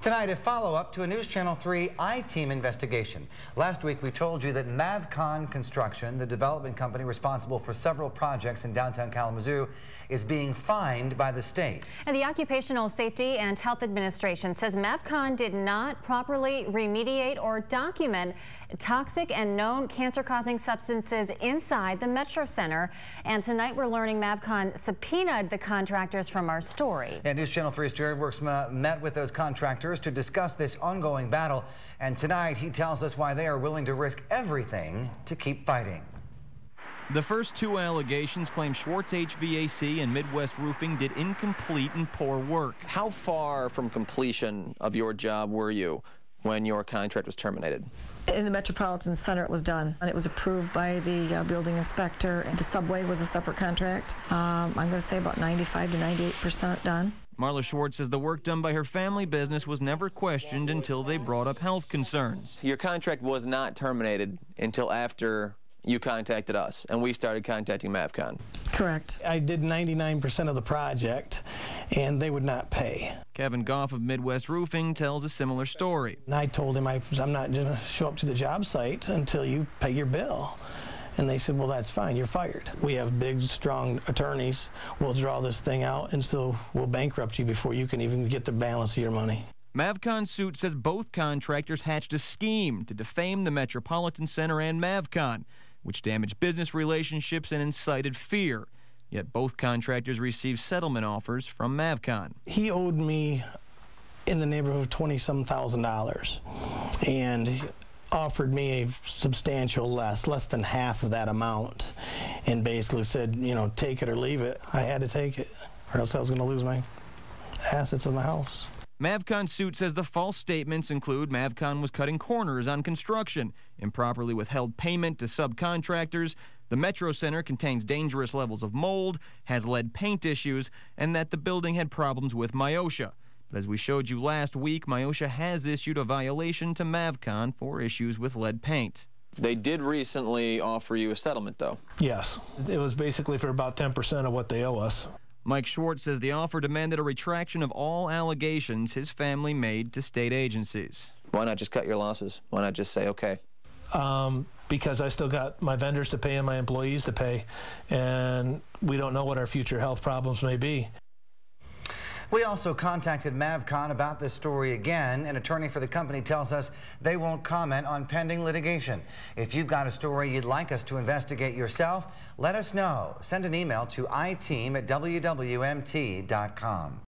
Tonight, a follow-up to a News Channel 3 I-Team investigation. Last week, we told you that Mavcon Construction, the development company responsible for several projects in downtown Kalamazoo, is being fined by the state. And the Occupational Safety and Health Administration says Mavcon did not properly remediate or document toxic and known cancer-causing substances inside the Metro Center. And tonight, we're learning Mavcon subpoenaed the contractors from our story. And News Channel 3's Jared Works met with those contractors to discuss this ongoing battle, and tonight he tells us why they are willing to risk everything to keep fighting. The first two allegations claim Schwartz HVAC and Midwest Roofing did incomplete and poor work. How far from completion of your job were you when your contract was terminated? In the Metropolitan Center, it was done, and it was approved by the building inspector. The subway was a separate contract. I'm going to say about 95 to 98% done. Marla Schwartz says the work done by her family business was never questioned until they brought up health concerns. Your contract was not terminated until after you contacted us, and we started contacting Mavcon. Correct. I did 99% of the project, and they would not pay. Kevin Goff of Midwest Roofing tells a similar story. And I told him I'm not going to show up to the job site until you pay your bill. And they said, well, that's fine, you're fired. We have big, strong attorneys. We'll draw this thing out, and so we'll bankrupt you before you can even get the balance of your money. Mavcon's suit says both contractors hatched a scheme to defame the Metropolitan Center and Mavcon, which damaged business relationships and incited fear. Yet both contractors received settlement offers from Mavcon. He owed me in the neighborhood of $20-some thousand, and he offered me a substantial less than half of that amount, and basically said, you know, take it or leave it. I had to take it, or else I was going to lose my assets in the house. Mavcon's suit says the false statements include Mavcon was cutting corners on construction, improperly withheld payment to subcontractors, the Metro Center contains dangerous levels of mold, has lead paint issues, and that the building had problems with MIOSHA. But as we showed you last week, MIOSHA has issued a violation to Mavcon for issues with lead paint. They did recently offer you a settlement, though. Yes. It was basically for about 10% of what they owe us. Mike Schwartz says the offer demanded a retraction of all allegations his family made to state agencies. Why not just cut your losses? Why not just say, okay? Because I still got my vendors to pay and my employees to pay, and we don't know what our future health problems may be. We also contacted Mavcon about this story again. An attorney for the company tells us they won't comment on pending litigation. If you've got a story you'd like us to investigate yourself, let us know. Send an email to iteam@wwmt.com.